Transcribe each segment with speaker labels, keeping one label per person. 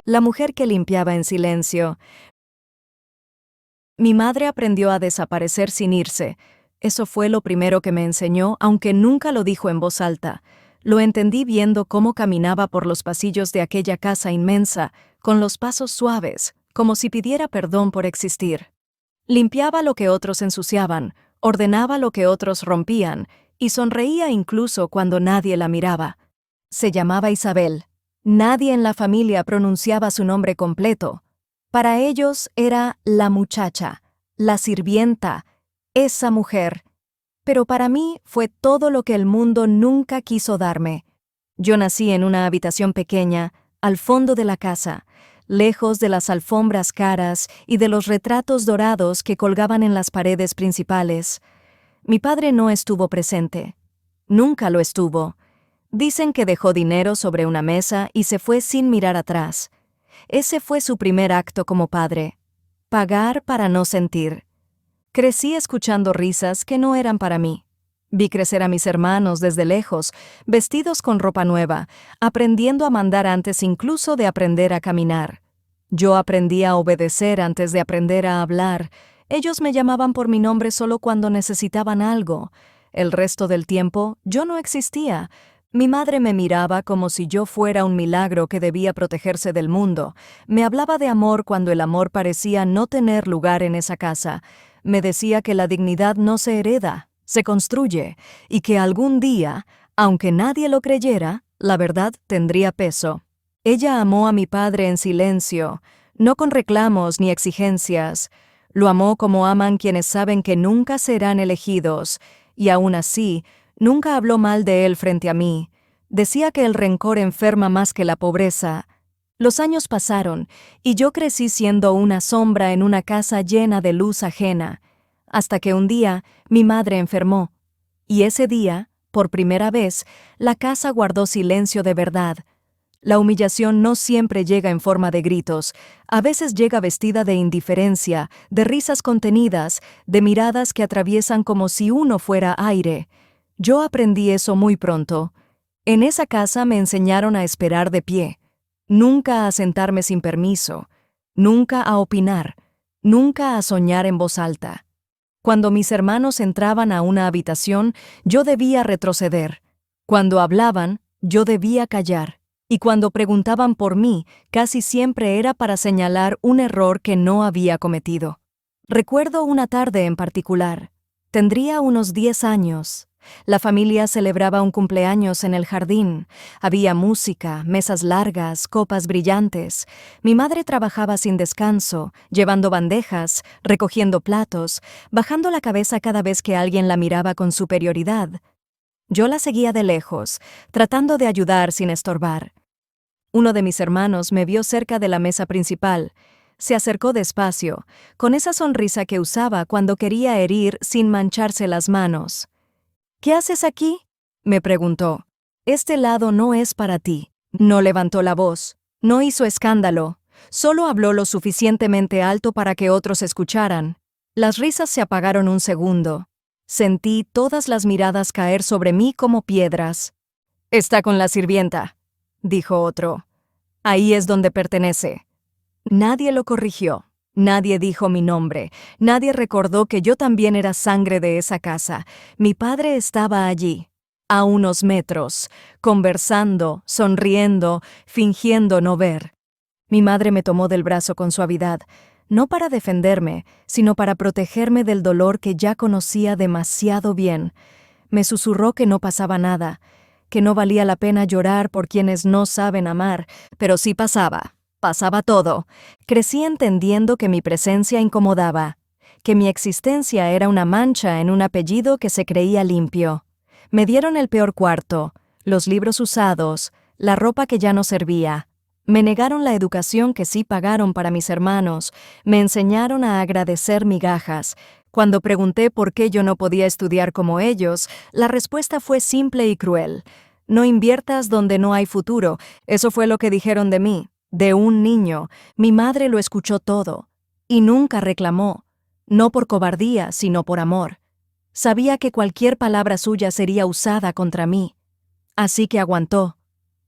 Speaker 1: La mujer que limpiaba en silencio. Mi madre aprendió a desaparecer sin irse. Eso fue lo primero que me enseñó, aunque nunca lo dijo en voz alta. Lo entendí viendo cómo caminaba por los pasillos de aquella casa inmensa, con los pasos suaves, como si pidiera perdón por existir. Limpiaba lo que otros ensuciaban, ordenaba lo que otros rompían, y sonreía incluso cuando nadie la miraba. Se llamaba Isabel. Nadie en la familia pronunciaba su nombre completo. Para ellos era la muchacha, la sirvienta, esa mujer. Pero para mí fue todo lo que el mundo nunca quiso darme. Yo nací en una habitación pequeña, al fondo de la casa, lejos de las alfombras caras y de los retratos dorados que colgaban en las paredes principales. Mi padre no estuvo presente. Nunca lo estuvo. Dicen que dejó dinero sobre una mesa y se fue sin mirar atrás. Ese fue su primer acto como padre. Pagar para no sentir. Crecí escuchando risas que no eran para mí. Vi crecer a mis hermanos desde lejos, vestidos con ropa nueva, aprendiendo a mandar antes incluso de aprender a caminar. Yo aprendí a obedecer antes de aprender a hablar. Ellos me llamaban por mi nombre solo cuando necesitaban algo. El resto del tiempo, yo no existía. Mi madre me miraba como si yo fuera un milagro que debía protegerse del mundo. Me hablaba de amor cuando el amor parecía no tener lugar en esa casa. Me decía que la dignidad no se hereda, se construye, y que algún día, aunque nadie lo creyera, la verdad tendría peso. Ella amó a mi padre en silencio, no con reclamos ni exigencias. Lo amó como aman quienes saben que nunca serán elegidos, y aún así, nunca habló mal de él frente a mí. Decía que el rencor enferma más que la pobreza. Los años pasaron, y yo crecí siendo una sombra en una casa llena de luz ajena, hasta que un día mi madre enfermó. Y ese día, por primera vez, la casa guardó silencio de verdad. La humillación no siempre llega en forma de gritos, a veces llega vestida de indiferencia, de risas contenidas, de miradas que atraviesan como si uno fuera aire. Yo aprendí eso muy pronto. En esa casa me enseñaron a esperar de pie, nunca a sentarme sin permiso, nunca a opinar, nunca a soñar en voz alta. Cuando mis hermanos entraban a una habitación, yo debía retroceder. Cuando hablaban, yo debía callar. Y cuando preguntaban por mí, casi siempre era para señalar un error que no había cometido. Recuerdo una tarde en particular. Tendría unos 10 años. La familia celebraba un cumpleaños en el jardín. Había música, mesas largas, copas brillantes. Mi madre trabajaba sin descanso, llevando bandejas, recogiendo platos, bajando la cabeza cada vez que alguien la miraba con superioridad. Yo la seguía de lejos, tratando de ayudar sin estorbar. Uno de mis hermanos me vio cerca de la mesa principal. Se acercó despacio, con esa sonrisa que usaba cuando quería herir sin mancharse las manos. «¿Qué haces aquí?», me preguntó. «Este lado no es para ti». No levantó la voz, no hizo escándalo, solo habló lo suficientemente alto para que otros escucharan. Las risas se apagaron un segundo. Sentí todas las miradas caer sobre mí como piedras. «Está con la sirvienta», dijo otro. «Ahí es donde pertenece». Nadie lo corrigió. Nadie dijo mi nombre, nadie recordó que yo también era sangre de esa casa. Mi padre estaba allí, a unos metros, conversando, sonriendo, fingiendo no ver. Mi madre me tomó del brazo con suavidad, no para defenderme, sino para protegerme del dolor que ya conocía demasiado bien. Me susurró que no pasaba nada, que no valía la pena llorar por quienes no saben amar, pero sí pasaba. Pasaba todo. Crecí entendiendo que mi presencia incomodaba, que mi existencia era una mancha en un apellido que se creía limpio. Me dieron el peor cuarto, los libros usados, la ropa que ya no servía. Me negaron la educación que sí pagaron para mis hermanos, me enseñaron a agradecer migajas. Cuando pregunté por qué yo no podía estudiar como ellos, la respuesta fue simple y cruel. «No inviertas donde no hay futuro», eso fue lo que dijeron de mí. De un niño, mi madre lo escuchó todo, y nunca reclamó, no por cobardía, sino por amor. Sabía que cualquier palabra suya sería usada contra mí. Así que aguantó.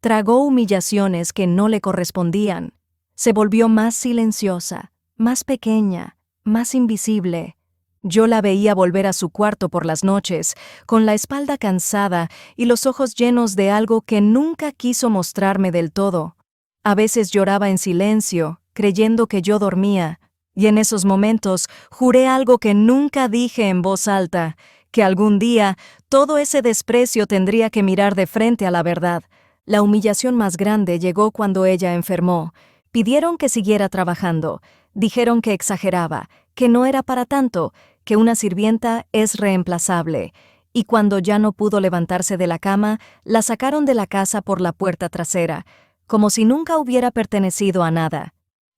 Speaker 1: Tragó humillaciones que no le correspondían. Se volvió más silenciosa, más pequeña, más invisible. Yo la veía volver a su cuarto por las noches, con la espalda cansada y los ojos llenos de algo que nunca quiso mostrarme del todo. A veces lloraba en silencio, creyendo que yo dormía, y en esos momentos juré algo que nunca dije en voz alta, que algún día todo ese desprecio tendría que mirar de frente a la verdad. La humillación más grande llegó cuando ella enfermó. Pidieron que siguiera trabajando, dijeron que exageraba, que no era para tanto, que una sirvienta es reemplazable, y cuando ya no pudo levantarse de la cama, la sacaron de la casa por la puerta trasera, como si nunca hubiera pertenecido a nada.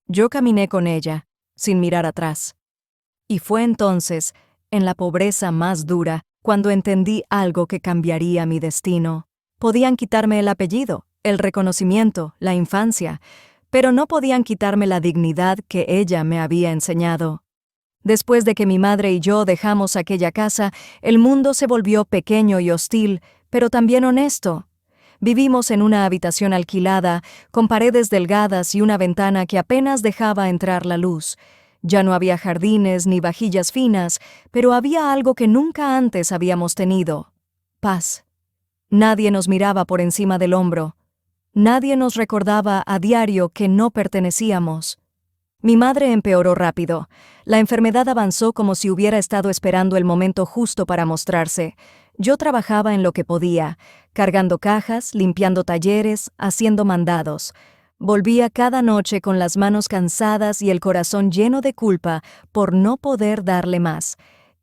Speaker 1: Yo caminé con ella, sin mirar atrás. Y fue entonces, en la pobreza más dura, cuando entendí algo que cambiaría mi destino. Podían quitarme el apellido, el reconocimiento, la infancia, pero no podían quitarme la dignidad que ella me había enseñado. Después de que mi madre y yo dejamos aquella casa, el mundo se volvió pequeño y hostil, pero también honesto. Vivimos en una habitación alquilada, con paredes delgadas y una ventana que apenas dejaba entrar la luz. Ya no había jardines ni vajillas finas, pero había algo que nunca antes habíamos tenido: paz. Nadie nos miraba por encima del hombro. Nadie nos recordaba a diario que no pertenecíamos. Mi madre empeoró rápido. La enfermedad avanzó como si hubiera estado esperando el momento justo para mostrarse. Yo trabajaba en lo que podía, cargando cajas, limpiando talleres, haciendo mandados. Volvía cada noche con las manos cansadas y el corazón lleno de culpa por no poder darle más.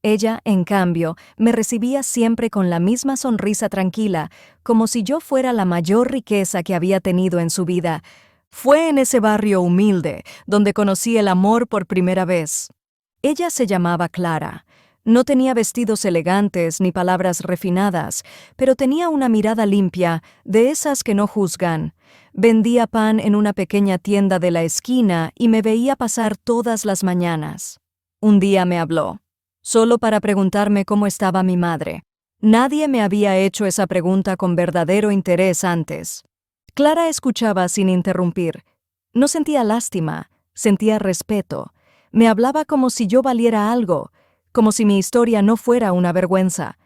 Speaker 1: Ella, en cambio, me recibía siempre con la misma sonrisa tranquila, como si yo fuera la mayor riqueza que había tenido en su vida. Fue en ese barrio humilde donde conocí el amor por primera vez. Ella se llamaba Clara. No tenía vestidos elegantes ni palabras refinadas, pero tenía una mirada limpia, de esas que no juzgan. Vendía pan en una pequeña tienda de la esquina y me veía pasar todas las mañanas. Un día me habló, solo para preguntarme cómo estaba mi madre. Nadie me había hecho esa pregunta con verdadero interés antes. Clara escuchaba sin interrumpir. No sentía lástima, sentía respeto. Me hablaba como si yo valiera algo, como si mi historia no fuera una vergüenza.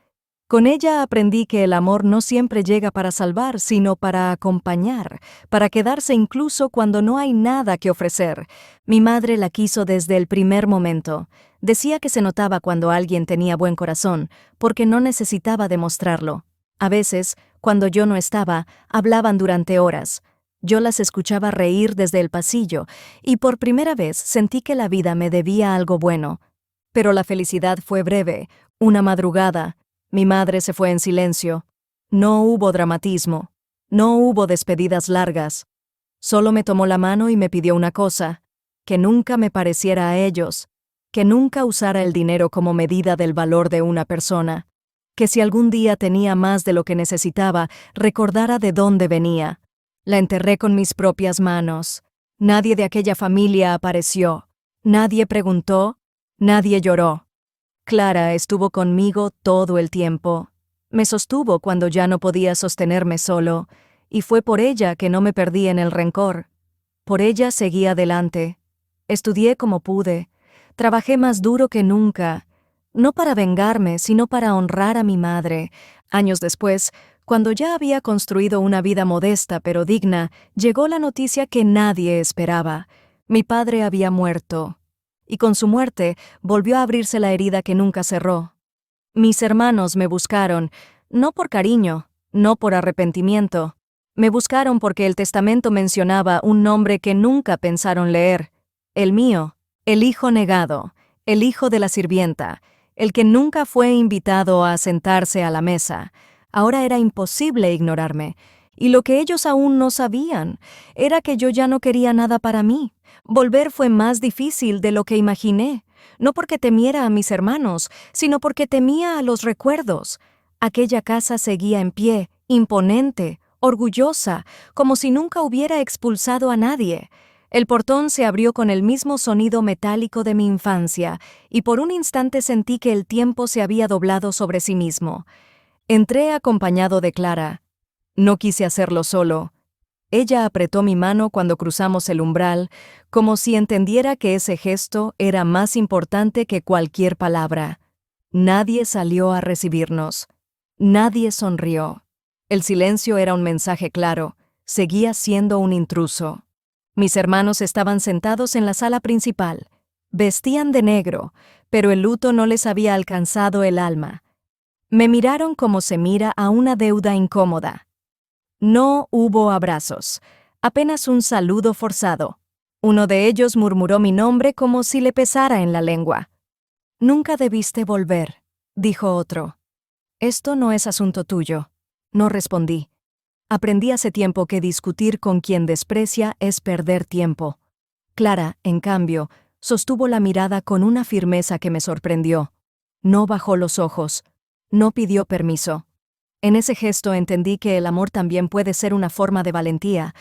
Speaker 1: Con ella aprendí que el amor no siempre llega para salvar, sino para acompañar, para quedarse incluso cuando no hay nada que ofrecer. Mi madre la quiso desde el primer momento. Decía que se notaba cuando alguien tenía buen corazón, porque no necesitaba demostrarlo. A veces, cuando yo no estaba, hablaban durante horas. Yo las escuchaba reír desde el pasillo, y por primera vez sentí que la vida me debía algo bueno. Pero la felicidad fue breve. Una madrugada, mi madre se fue en silencio. No hubo dramatismo. No hubo despedidas largas. Solo me tomó la mano y me pidió una cosa: que nunca me pareciera a ellos, que nunca usara el dinero como medida del valor de una persona, que si algún día tenía más de lo que necesitaba, recordara de dónde venía. La enterré con mis propias manos. Nadie de aquella familia apareció. Nadie preguntó. Nadie lloró. Clara estuvo conmigo todo el tiempo. Me sostuvo cuando ya no podía sostenerme solo, y fue por ella que no me perdí en el rencor. Por ella seguí adelante. Estudié como pude. Trabajé más duro que nunca. No para vengarme, sino para honrar a mi madre. Años después, cuando ya había construido una vida modesta pero digna, llegó la noticia que nadie esperaba. Mi padre había muerto. Y con su muerte volvió a abrirse la herida que nunca cerró. Mis hermanos me buscaron, no por cariño, no por arrepentimiento. Me buscaron porque el testamento mencionaba un nombre que nunca pensaron leer: el mío, el hijo negado, el hijo de la sirvienta, el que nunca fue invitado a sentarse a la mesa. Ahora era imposible ignorarme, y lo que ellos aún no sabían era que yo ya no quería nada para mí. Volver fue más difícil de lo que imaginé, no porque temiera a mis hermanos, sino porque temía a los recuerdos. Aquella casa seguía en pie, imponente, orgullosa, como si nunca hubiera expulsado a nadie. El portón se abrió con el mismo sonido metálico de mi infancia, y por un instante sentí que el tiempo se había doblado sobre sí mismo. Entré acompañado de Clara. No quise hacerlo solo. Ella apretó mi mano cuando cruzamos el umbral, como si entendiera que ese gesto era más importante que cualquier palabra. Nadie salió a recibirnos. Nadie sonrió. El silencio era un mensaje claro. Seguía siendo un intruso. Mis hermanos estaban sentados en la sala principal. Vestían de negro, pero el luto no les había alcanzado el alma. Me miraron como se mira a una deuda incómoda. No hubo abrazos, apenas un saludo forzado. Uno de ellos murmuró mi nombre como si le pesara en la lengua. «Nunca debiste volver», dijo otro. «Esto no es asunto tuyo», no respondí. Aprendí hace tiempo que discutir con quien desprecia es perder tiempo. Clara, en cambio, sostuvo la mirada con una firmeza que me sorprendió. No bajó los ojos. No pidió permiso. En ese gesto entendí que el amor también puede ser una forma de valentía.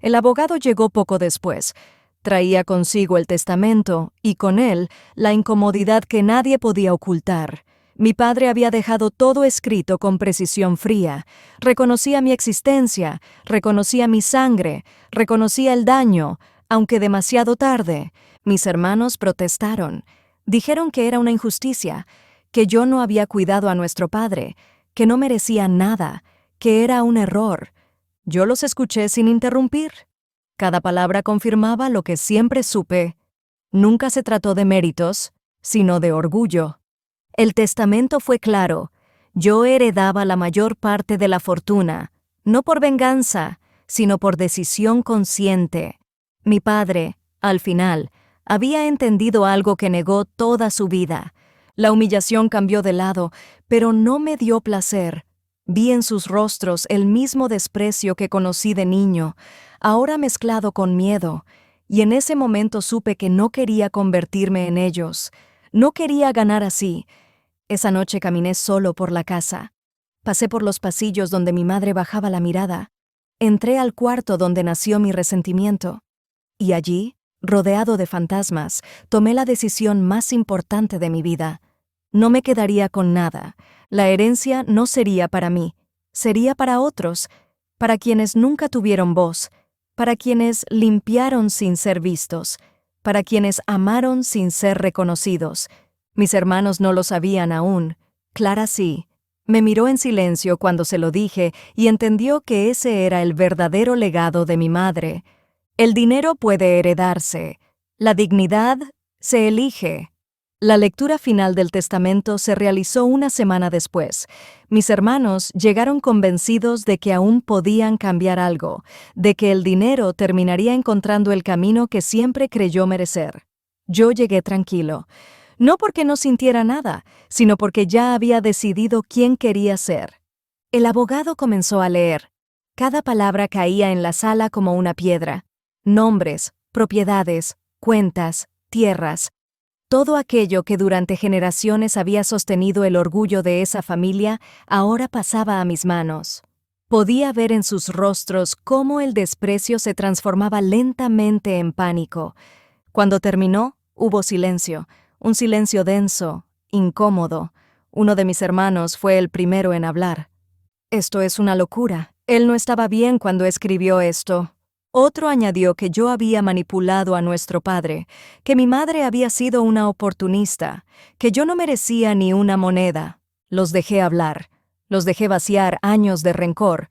Speaker 1: El abogado llegó poco después. Traía consigo el testamento y con él la incomodidad que nadie podía ocultar. Mi padre había dejado todo escrito con precisión fría. Reconocía mi existencia, reconocía mi sangre, reconocía el daño, aunque demasiado tarde. Mis hermanos protestaron. Dijeron que era una injusticia, que yo no había cuidado a nuestro padre, que no merecía nada, que era un error. Yo los escuché sin interrumpir. Cada palabra confirmaba lo que siempre supe. Nunca se trató de méritos, sino de orgullo. El testamento fue claro. Yo heredaba la mayor parte de la fortuna, no por venganza, sino por decisión consciente. Mi padre, al final, había entendido algo que negó toda su vida. La humillación cambió de lado, pero no me dio placer. Vi en sus rostros el mismo desprecio que conocí de niño, ahora mezclado con miedo, y en ese momento supe que no quería convertirme en ellos. No quería ganar así. Esa noche caminé solo por la casa. Pasé por los pasillos donde mi madre bajaba la mirada. Entré al cuarto donde nació mi resentimiento. Y allí, rodeado de fantasmas, tomé la decisión más importante de mi vida. No me quedaría con nada. La herencia no sería para mí, sería para otros, para quienes nunca tuvieron voz, para quienes limpiaron sin ser vistos, para quienes amaron sin ser reconocidos. Mis hermanos no lo sabían aún. Clara sí. Me miró en silencio cuando se lo dije y entendió que ese era el verdadero legado de mi madre. El dinero puede heredarse. La dignidad se elige. La lectura final del testamento se realizó una semana después. Mis hermanos llegaron convencidos de que aún podían cambiar algo, de que el dinero terminaría encontrando el camino que siempre creyó merecer. Yo llegué tranquilo. No porque no sintiera nada, sino porque ya había decidido quién quería ser. El abogado comenzó a leer. Cada palabra caía en la sala como una piedra. Nombres, propiedades, cuentas, tierras. Todo aquello que durante generaciones había sostenido el orgullo de esa familia, ahora pasaba a mis manos. Podía ver en sus rostros cómo el desprecio se transformaba lentamente en pánico. Cuando terminó, hubo silencio. Un silencio denso, incómodo. Uno de mis hermanos fue el primero en hablar. «Esto es una locura. Él no estaba bien cuando escribió esto». Otro añadió que yo había manipulado a nuestro padre, que mi madre había sido una oportunista, que yo no merecía ni una moneda. Los dejé hablar. Los dejé vaciar años de rencor.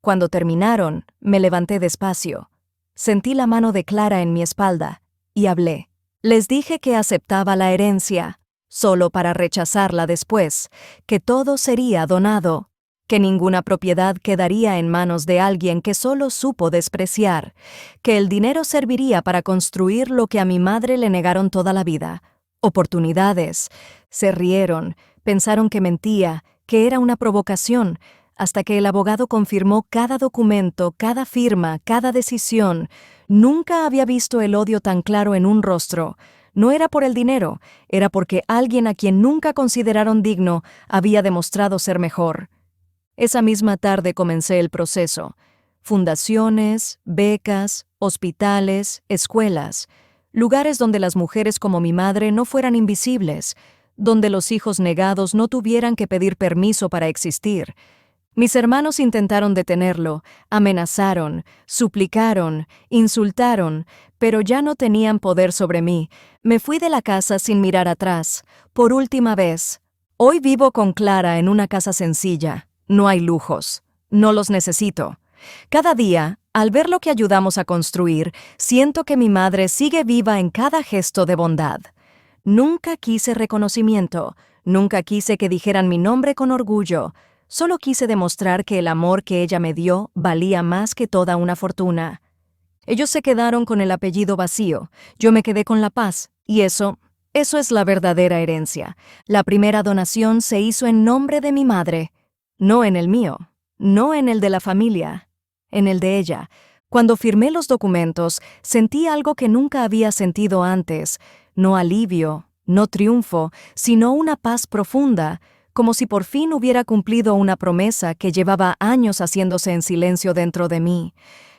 Speaker 1: Cuando terminaron, me levanté despacio. Sentí la mano de Clara en mi espalda y hablé. Les dije que aceptaba la herencia, solo para rechazarla después, que todo sería donado, que ninguna propiedad quedaría en manos de alguien que solo supo despreciar, que el dinero serviría para construir lo que a mi madre le negaron toda la vida. Oportunidades. Se rieron, pensaron que mentía, que era una provocación, hasta que el abogado confirmó cada documento, cada firma, cada decisión. Nunca había visto el odio tan claro en un rostro. No era por el dinero, era porque alguien a quien nunca consideraron digno había demostrado ser mejor. Esa misma tarde comencé el proceso. Fundaciones, becas, hospitales, escuelas, lugares donde las mujeres como mi madre no fueran invisibles, donde los hijos negados no tuvieran que pedir permiso para existir. Mis hermanos intentaron detenerlo, amenazaron, suplicaron, insultaron, pero ya no tenían poder sobre mí. Me fui de la casa sin mirar atrás, por última vez. Hoy vivo con Clara en una casa sencilla. No hay lujos. No los necesito. Cada día, al ver lo que ayudamos a construir, siento que mi madre sigue viva en cada gesto de bondad. Nunca quise reconocimiento, nunca quise que dijeran mi nombre con orgullo. Solo quise demostrar que el amor que ella me dio valía más que toda una fortuna. Ellos se quedaron con el apellido vacío, yo me quedé con la paz, y eso es la verdadera herencia. La primera donación se hizo en nombre de mi madre, no en el mío, no en el de la familia, en el de ella. Cuando firmé los documentos, sentí algo que nunca había sentido antes, no alivio, no triunfo, sino una paz profunda, como si por fin hubiera cumplido una promesa que llevaba años haciéndose en silencio dentro de mí.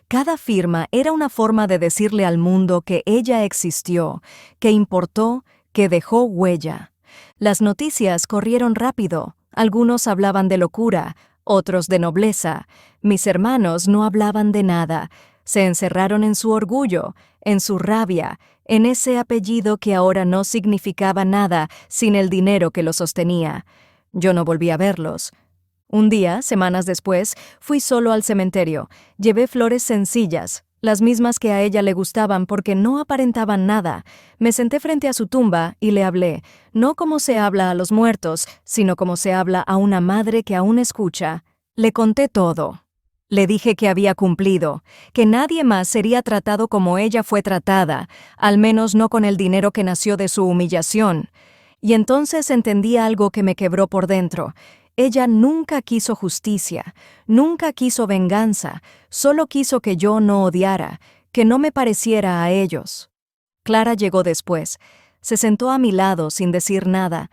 Speaker 1: Cada firma era una forma de decirle al mundo que ella existió, que importó, que dejó huella. Las noticias corrieron rápido. Algunos hablaban de locura, otros de nobleza. Mis hermanos no hablaban de nada. Se encerraron en su orgullo, en su rabia, en ese apellido que ahora no significaba nada sin el dinero que lo sostenía. Yo no volví a verlos. Un día, semanas después, fui solo al cementerio. Llevé flores sencillas, las mismas que a ella le gustaban porque no aparentaban nada. Me senté frente a su tumba y le hablé, no como se habla a los muertos, sino como se habla a una madre que aún escucha. Le conté todo. Le dije que había cumplido, que nadie más sería tratado como ella fue tratada, al menos no con el dinero que nació de su humillación. Y entonces entendí algo que me quebró por dentro. Ella nunca quiso justicia, nunca quiso venganza, solo quiso que yo no odiara, que no me pareciera a ellos. Clara llegó después. Se sentó a mi lado sin decir nada.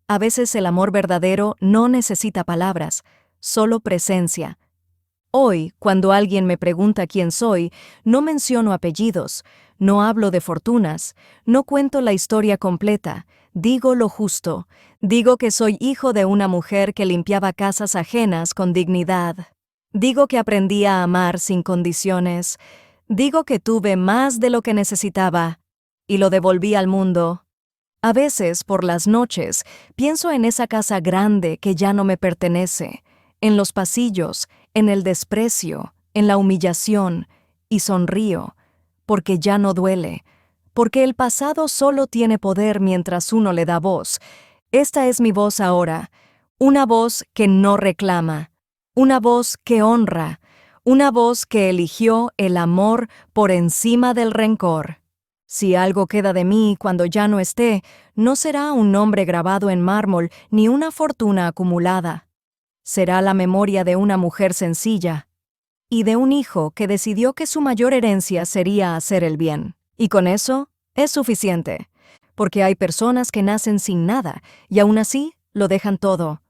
Speaker 1: A veces el amor verdadero no necesita palabras, solo presencia. Hoy, cuando alguien me pregunta quién soy, no menciono apellidos, no hablo de fortunas, no cuento la historia completa, digo lo justo, digo que soy hijo de una mujer que limpiaba casas ajenas con dignidad, digo que aprendí a amar sin condiciones, digo que tuve más de lo que necesitaba y lo devolví al mundo. A veces, por las noches, pienso en esa casa grande que ya no me pertenece, en los pasillos, en el desprecio, en la humillación, y sonrío, porque ya no duele, porque el pasado solo tiene poder mientras uno le da voz. Esta es mi voz ahora, una voz que no reclama, una voz que honra, una voz que eligió el amor por encima del rencor. Si algo queda de mí cuando ya no esté, no será un nombre grabado en mármol ni una fortuna acumulada. Será la memoria de una mujer sencilla y de un hijo que decidió que su mayor herencia sería hacer el bien. Y con eso es suficiente, porque hay personas que nacen sin nada y aún así lo dejan todo.